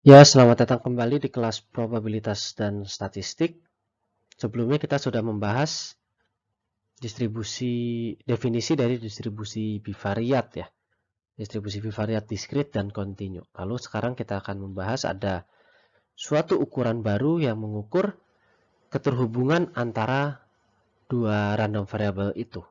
Ya, selamat datang kembali di kelas probabilitas dan statistik. Sebelumnya kita sudah membahas definisi dari distribusi bivariat ya. Distribusi bivariat diskrit dan kontinu. Lalu sekarang kita akan membahas ada suatu ukuran baru yang mengukur keterhubungan antara dua random variable itu.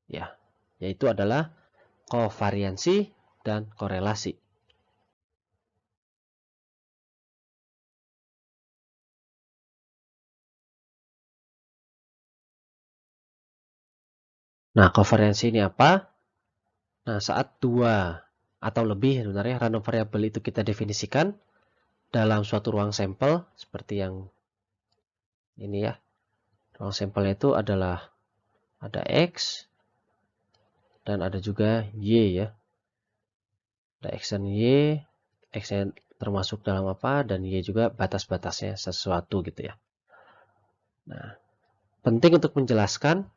Ya, yaitu adalah kovariansi dan korelasi. Nah, kovariansi ini apa? Nah, saat dua atau lebih sebenarnya random variable itu kita definisikan dalam suatu ruang sampel seperti yang ini ya. Ruang sampelnya itu adalah ada X dan ada juga Y ya. Ada X dan Y, X-nya termasuk dalam apa dan Y juga batas-batasnya sesuatu gitu ya. Nah, penting untuk menjelaskan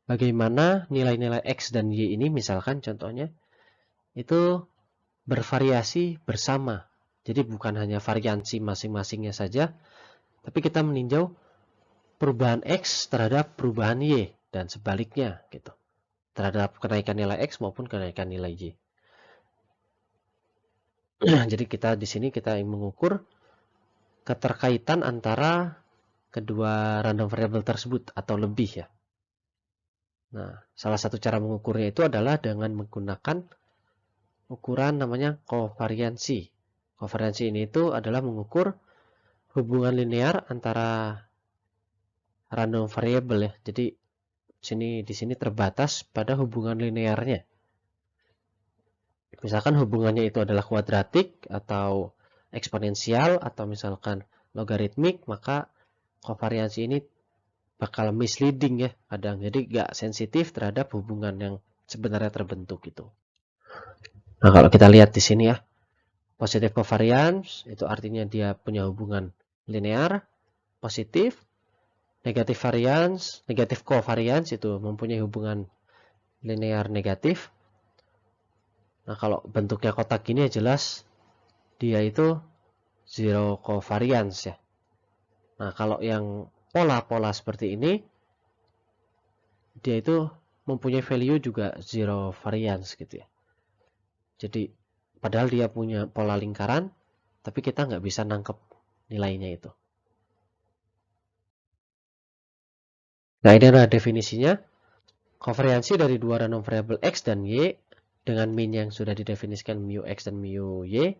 bagaimana nilai-nilai X dan Y ini misalkan contohnya itu bervariasi bersama. Jadi bukan hanya variansi masing-masingnya saja, tapi kita meninjau perubahan X terhadap perubahan Y dan sebaliknya gitu. Terhadap kenaikan nilai X maupun kenaikan nilai Y. Jadi kita di sini kita mengukur keterkaitan antara kedua random variable tersebut atau lebih ya. Nah, salah satu cara mengukurnya itu adalah dengan menggunakan ukuran namanya kovariansi. Kovariansi ini itu adalah mengukur hubungan linear antara random variable ya. Jadi di sini terbatas pada hubungan linearnya. Misalkan hubungannya itu adalah kuadratik atau eksponensial atau misalkan logaritmik, maka kovariansi ini bakal misleading ya kadang. Jadi nggak sensitif terhadap hubungan yang sebenarnya terbentuk itu. Nah, kalau kita lihat di sini ya, positive covariance itu artinya dia punya hubungan linear, positif. Negative covariance itu mempunyai hubungan linear negatif. Nah, kalau bentuknya kotak gini ya jelas dia itu zero covariance ya. Nah, kalau yang pola-pola seperti ini, dia itu mempunyai value juga zero variance gitu ya. Jadi, padahal dia punya pola lingkaran, tapi kita nggak bisa nangkep nilainya itu. Nah, ini adalah definisinya. Kovariansi dari dua random variable X dan Y dengan min yang sudah didefinisikan mu X dan mu Y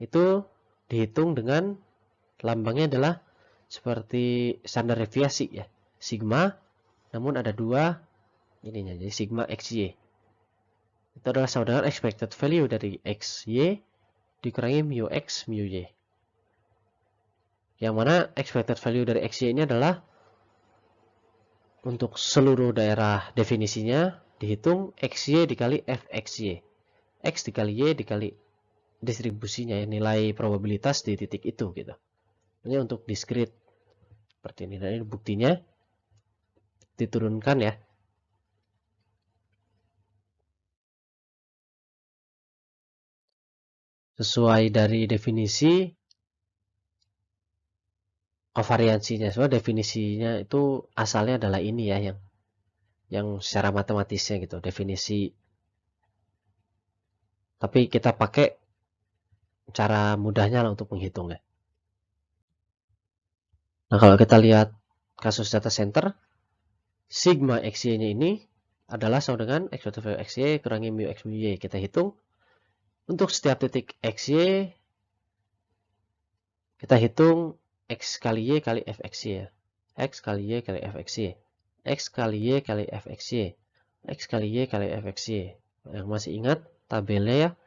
itu dihitung dengan lambangnya adalah seperti standar deviasi ya. Sigma, namun ada dua ininya, jadi sigma XY. Itu adalah sama dengan expected value dari XY dikurangi mu X, mu Y. Yang mana expected value dari XY ini adalah untuk seluruh daerah definisinya dihitung XY dikali FXY. X dikali Y dikali distribusinya ya, nilai probabilitas di titik itu gitu. Ini untuk discrete seperti ini. Dan ini buktinya diturunkan ya. Sesuai dari definisi kovariansinya. Soalnya definisinya itu asalnya adalah ini ya yang secara matematisnya gitu, definisi. Tapi kita pakai cara mudahnya lah untuk menghitungnya. Nah, kalau kita lihat kasus data center, sigma XY-nya ini adalah sama dengan expected value XY kurangi mu X mu Y. Kita hitung untuk setiap titik XY, kita hitung X kali Y kali FXY ya. X kali Y kali FXY. X kali Y kali FXY. X kali Y kali FXY. Yang masih ingat tabelnya ya.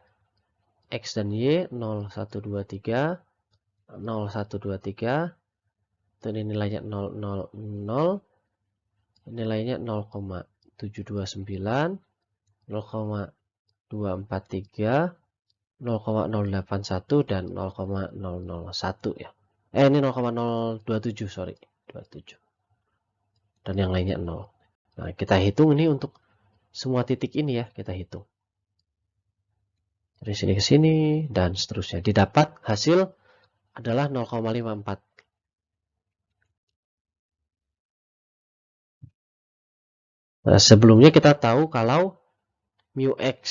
X dan Y 0, 1, 2, 3. 0, 1, 2, 3. Itu ini nilainya 0, 0, 0. Nilainya 0,729. 0,243. 0,081 dan 0,001 ya. Ini 0,027 sorry. 27. Dan yang lainnya 0. Nah, kita hitung ini untuk semua titik ini ya, kita hitung. Dari sini ke sini dan seterusnya. Didapat hasil adalah 0,54. Nah, sebelumnya kita tahu kalau mu X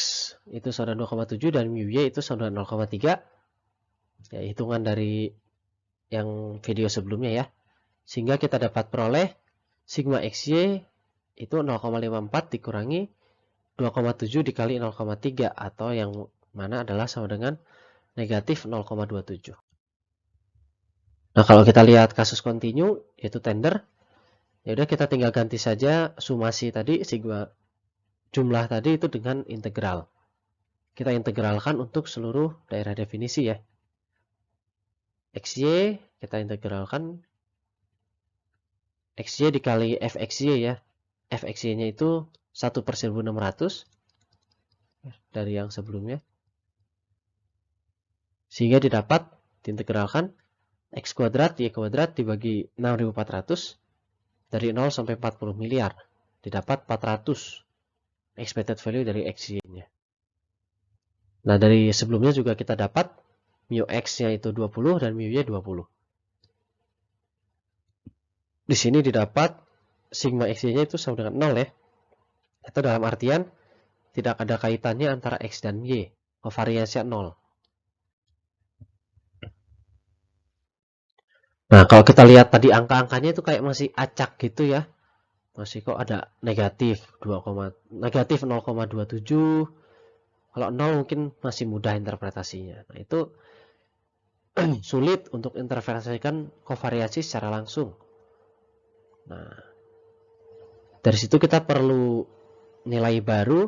itu sama 0,7 dan mu Y itu sama 0,3. Ya, hitungan dari yang video sebelumnya ya. Sehingga kita dapat peroleh sigma XY itu 0,54 dikurangi 2,7 dikali 0,3 atau yang mana adalah sama dengan negatif 0,27. Nah, kalau kita lihat kasus kontinu yaitu tender, ya udah kita tinggal ganti saja sumasi tadi sigma jumlah tadi itu dengan integral. Kita integralkan untuk seluruh daerah definisi ya. XY kita integralkan XY dikali FXY ya. FXY-nya itu 1/1600 dari yang sebelumnya. Sehingga didapat diintegralkan X kuadrat Y kuadrat dibagi 6400 dari 0 sampai 40 miliar. Didapat 400 expected value dari XY-nya. Nah, dari sebelumnya juga kita dapat mu X-nya itu 20 dan mu Y 20. Di sini didapat sigma XY-nya itu sama dengan 0 ya. Atau dalam artian tidak ada kaitannya antara X dan Y. Kovariansinya 0. Nah, kalau kita lihat tadi angka-angkanya itu kayak masih acak gitu ya. Masih kok ada negatif 0,27. Kalau 0 mungkin masih mudah interpretasinya. Nah, itu sulit untuk interpretasikan kovariansi secara langsung. Nah, dari situ kita perlu nilai baru,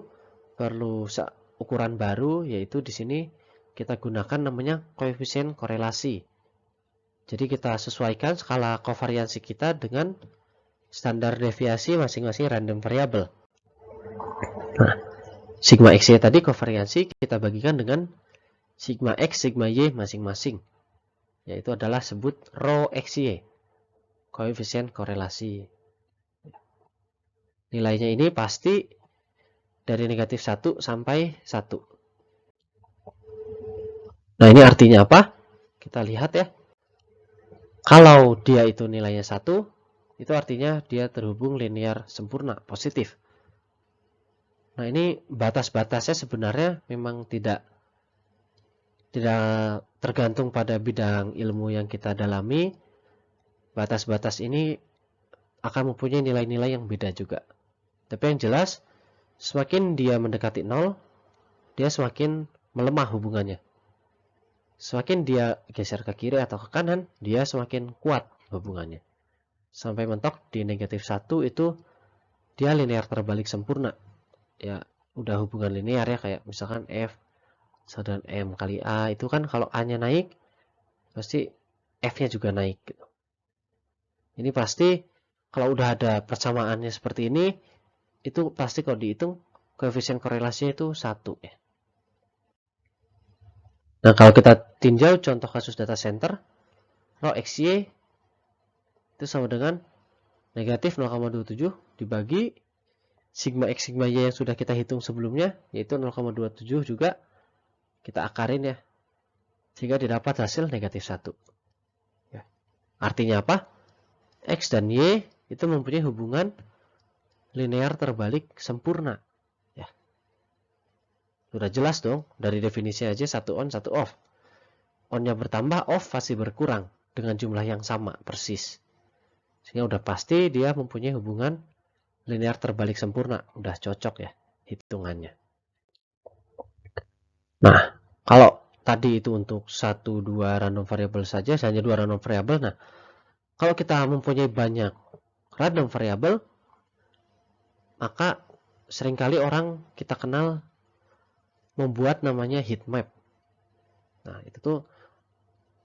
perlu ukuran baru, yaitu di sini kita gunakan namanya koefisien korelasi. Jadi kita sesuaikan skala kovariansi kita dengan standar deviasi masing-masing random variable. Nah, sigma XY tadi kovariansi kita bagikan dengan sigma X, sigma Y masing-masing. Yaitu adalah sebut rho XY, koefisien korelasi. Nilainya ini pasti dari negatif 1 sampai 1. Nah, ini artinya apa? Kita lihat ya. Kalau dia itu nilainya 1, itu artinya dia terhubung linear sempurna, positif. Nah, ini batas-batasnya sebenarnya memang tidak tergantung pada bidang ilmu yang kita dalami. Batas-batas ini akan mempunyai nilai-nilai yang beda juga. Tapi yang jelas, semakin dia mendekati 0, dia semakin melemah hubungannya. Semakin dia geser ke kiri atau ke kanan, dia semakin kuat hubungannya. Sampai mentok di negatif 1 itu dia linear terbalik sempurna. Ya, udah hubungan linear ya, kayak misalkan F sama dengan M kali A. Itu kan kalau A-nya naik, pasti F-nya juga naik. Gitu. Ini pasti kalau udah ada persamaannya seperti ini, itu pasti kalau dihitung koefisien korelasinya itu 1 ya. Nah, kalau kita tinjau contoh kasus data center, rho XY itu sama dengan negatif 0,27 dibagi sigma X, sigma Y yang sudah kita hitung sebelumnya, yaitu 0,27 juga kita akarin ya. Sehingga didapat hasil negatif 1. Ya. Artinya apa? X dan Y itu mempunyai hubungan linear terbalik sempurna. Ya. Sudah jelas dong, dari definisi aja satu on, satu off. On-nya bertambah, off pasti berkurang dengan jumlah yang sama, persis. Sehingga udah pasti dia mempunyai hubungan linear terbalik sempurna. Udah cocok ya hitungannya. Nah, kalau tadi itu untuk 1-2 random variable saja, hanya 2 random variable. Nah, kalau kita mempunyai banyak random variable, maka seringkali orang kita kenal membuat namanya heat map. Nah, itu tuh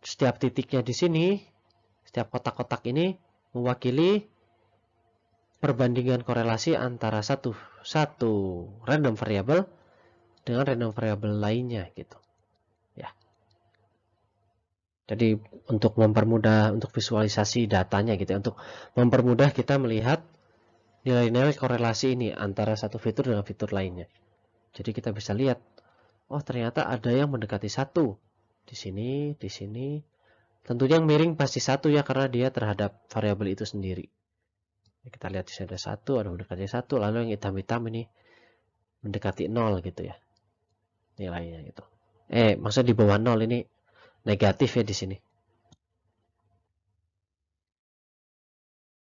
setiap titiknya di sini, setiap kotak-kotak ini mewakili perbandingan korelasi antara satu random variable dengan random variable lainnya gitu. Ya. Jadi untuk mempermudah untuk visualisasi datanya gitu ya, untuk mempermudah kita melihat nilai-nilai korelasi ini antara satu fitur dengan fitur lainnya. Jadi kita bisa lihat Oh, ternyata ada yang mendekati 1. Di sini, di sini. Tentunya yang miring pasti 1 ya, karena dia terhadap variabel itu sendiri. Kita lihat di sini ada 1, ada mendekati 1, lalu yang hitam-hitam ini mendekati 0 gitu ya. Nilainya gitu. Maksudnya di bawah 0 ini negatif ya di sini.